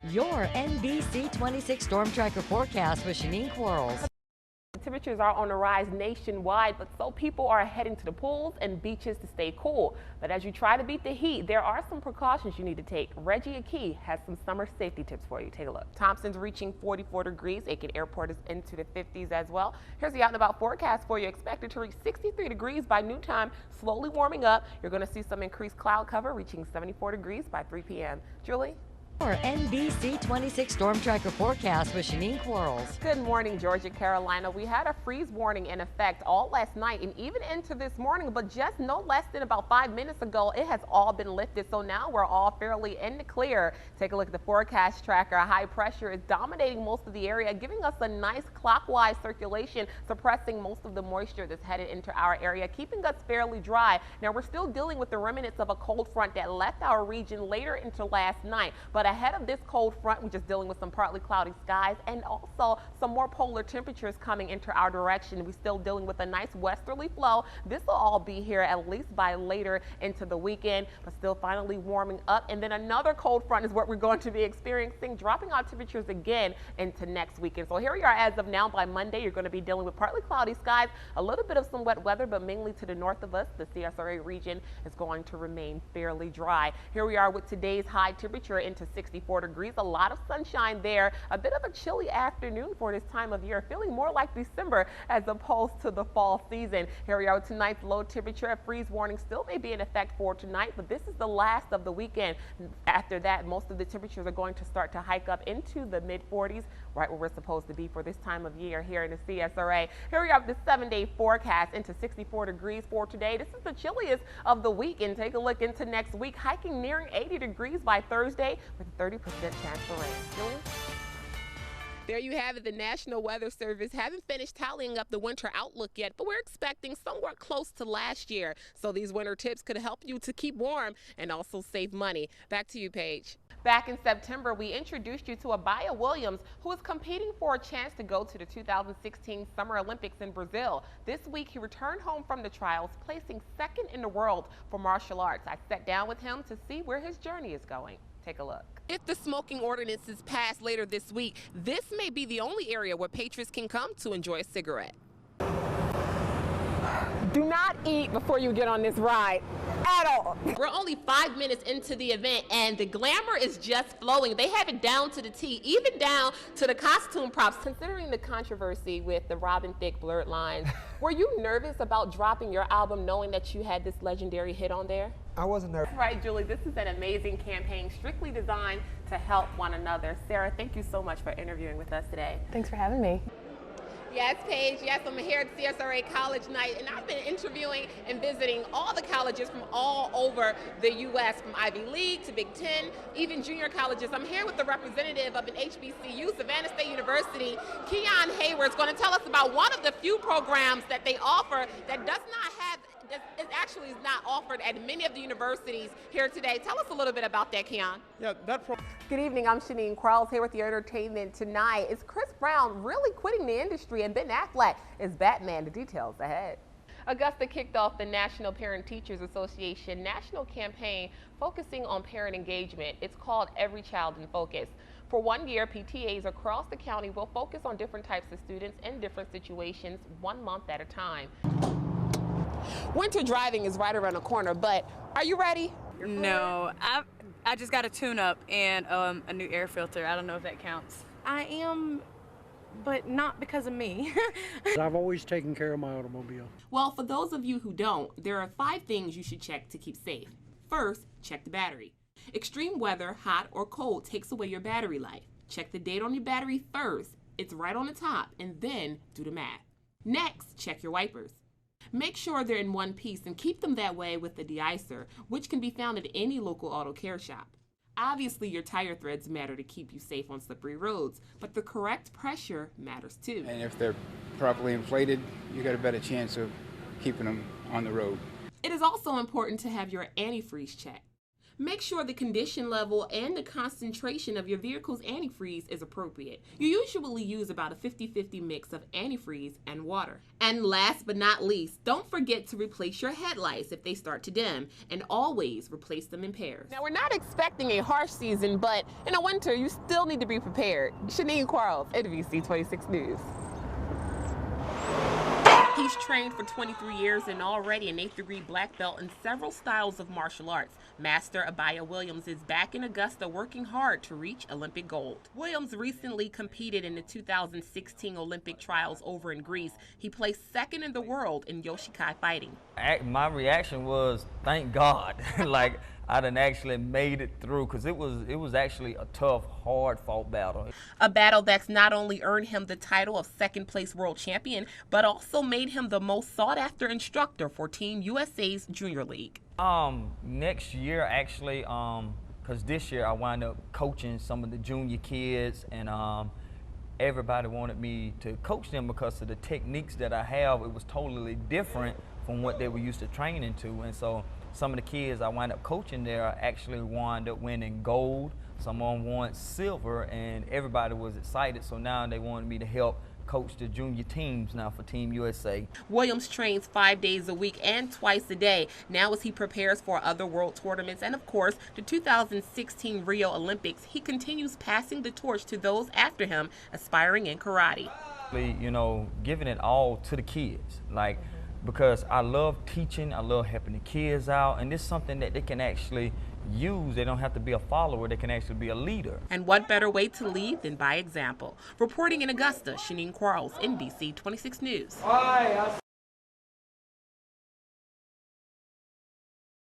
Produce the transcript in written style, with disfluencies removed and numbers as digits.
Your NBC 26 Storm Tracker forecast with Shaneen Quarles. Temperatures are on the rise nationwide, but so people are heading to the pools and beaches to stay cool. But as you try to beat the heat, there are some precautions you need to take. Reggie Akey has some summer safety tips for you. Take a look. Thompson's reaching 44 degrees. Aiken Airport is into the 50s as well. Here's the out and about forecast for you. Expected to reach 63 degrees by noontime, slowly warming up. You're going to see some increased cloud cover reaching 74 degrees by 3 p.m. Julie? Your NBC 26 Storm Tracker forecast with Shaneen Quarles. Good morning, Georgia, Carolina. We had a freeze warning in effect all last night and even into this morning, but just no less than about 5 minutes ago, it has all been lifted. So now we're all fairly in the clear. Take a look at the forecast tracker. High pressure is dominating most of the area, giving us a nice clockwise circulation, suppressing most of the moisture that's headed into our area, keeping us fairly dry. Now we're still dealing with the remnants of a cold front that left our region later into last night, but ahead of this cold front, we're just dealing with some partly cloudy skies and also some more polar temperatures coming into our direction. We're still dealing with a nice westerly flow. This will all be here at least by later into the weekend, but still finally warming up. And then another cold front is what we're going to be experiencing, dropping our temperatures again into next weekend. So here we are as of now. By Monday, you're going to be dealing with partly cloudy skies, a little bit of some wet weather, but mainly to the north of us. The CSRA region is going to remain fairly dry. Here we are with today's high temperature into 64 degrees, a lot of sunshine there, a bit of a chilly afternoon for this time of year, feeling more like December as opposed to the fall season. Here we are with tonight's low temperature. A freeze warning still may be in effect for tonight, but this is the last of the weekend. After that, most of the temperatures are going to start to hike up into the mid 40s, right where we're supposed to be for this time of year here in the CSRA. Here we are with the 7-day forecast into 64 degrees for today. This is the chilliest of the week, and take a look into next week, hiking nearing 80 degrees by Thursday with a 30% chance for rain. Julie? There you have it. The National Weather Service haven't finished tallying up the winter outlook yet, but we're expecting somewhere close to last year. So these winter tips could help you to keep warm and also save money. Back to you, Paige. Back in September, we introduced you to Abaya Williams, who is competing for a chance to go to the 2016 Summer Olympics in Brazil. This week, he returned home from the trials, placing second in the world for martial arts. I sat down with him to see where his journey is going. Take a look. If the smoking ordinance is passed later this week, this may be the only area where patrons can come to enjoy a cigarette. Do not eat before you get on this ride at all. We're only 5 minutes into the event and the glamour is just flowing. They have it down to the T, even down to the costume props. Considering the controversy with the Robin Thicke blurred lines, were you nervous about dropping your album knowing that you had this legendary hit on there? I wasn't nervous. Right, Julie, this is an amazing campaign strictly designed to help one another. Sarah, thank you so much for interviewing with us today. Thanks for having me. Yes, Paige. Yes, I'm here at CSRA College Night, and I've been interviewing and visiting all the colleges from all over the U.S., from Ivy League to Big Ten, even junior colleges. I'm here with the representative of an HBCU, Savannah State University. Keon Hayward is going to tell us about one of the few programs that they offer that does not have, it actually is not offered at many of the universities here today. Tell us a little bit about that, Keon. Yeah, Good evening, I'm Shaneen Quarles here with your entertainment tonight. Is Chris Brown really quitting the industry, and Ben Affleck is Batman? The details ahead. Augusta kicked off the National Parent Teachers Association national campaign focusing on parent engagement. It's called Every Child in Focus. For 1 year, PTAs across the county will focus on different types of students in different situations 1 month at a time. Winter driving is right around the corner, but are you ready? No, I just got a tune-up and a new air filter. I don't know if that counts. I am, but not because of me. I've always taken care of my automobile. Well, for those of you who don't, there are 5 things you should check to keep safe. First, check the battery. Extreme weather, hot or cold, takes away your battery life. Check the date on your battery first. It's right on the top, and then do the math. Next, check your wipers. Make sure they're in one piece and keep them that way with the de-icer, which can be found at any local auto care shop. Obviously, your tire threads matter to keep you safe on slippery roads, but the correct pressure matters too. And if they're properly inflated, you got a better chance of keeping them on the road. It is also important to have your antifreeze checked. Make sure the condition level and the concentration of your vehicle's antifreeze is appropriate. You usually use about a 50-50 mix of antifreeze and water. And last but not least, don't forget to replace your headlights if they start to dim, and always replace them in pairs. Now, we're not expecting a harsh season, but in the winter, you still need to be prepared. Shaneen Quarles, NBC 26 News. He's trained for 23 years and already an 8th degree black belt in several styles of martial arts. Master Abaya Williams is back in Augusta working hard to reach Olympic gold. Williams recently competed in the 2016 Olympic trials over in Greece. He placed second in the world in Yoshikai fighting. My reaction was, thank God. Like, I done actually made it through, because it was actually a tough, hard-fought battle. A battle that's not only earned him the title of second-place world champion, but also made him the most sought-after instructor for Team USA's Junior League. Next year, actually, because this year I wound up coaching some of the junior kids, and everybody wanted me to coach them because of the techniques that I have. It was totally different from what they were used to training to, and so some of the kids I wind up coaching there actually wound up winning gold. Some of them won silver, and everybody was excited. So now they wanted me to help coach the junior teams now for Team USA. Williams trains 5 days a week and twice a day now as he prepares for other world tournaments and, of course, the 2016 Rio Olympics. He continues passing the torch to those after him aspiring in karate. You know, giving it all to the kids, like, because I love teaching, I love helping the kids out, and this is something that they can actually use. They don't have to be a follower, they can actually be a leader. And what better way to lead than by example? Reporting in Augusta, Shaneen Quarles, NBC 26 News. Aye,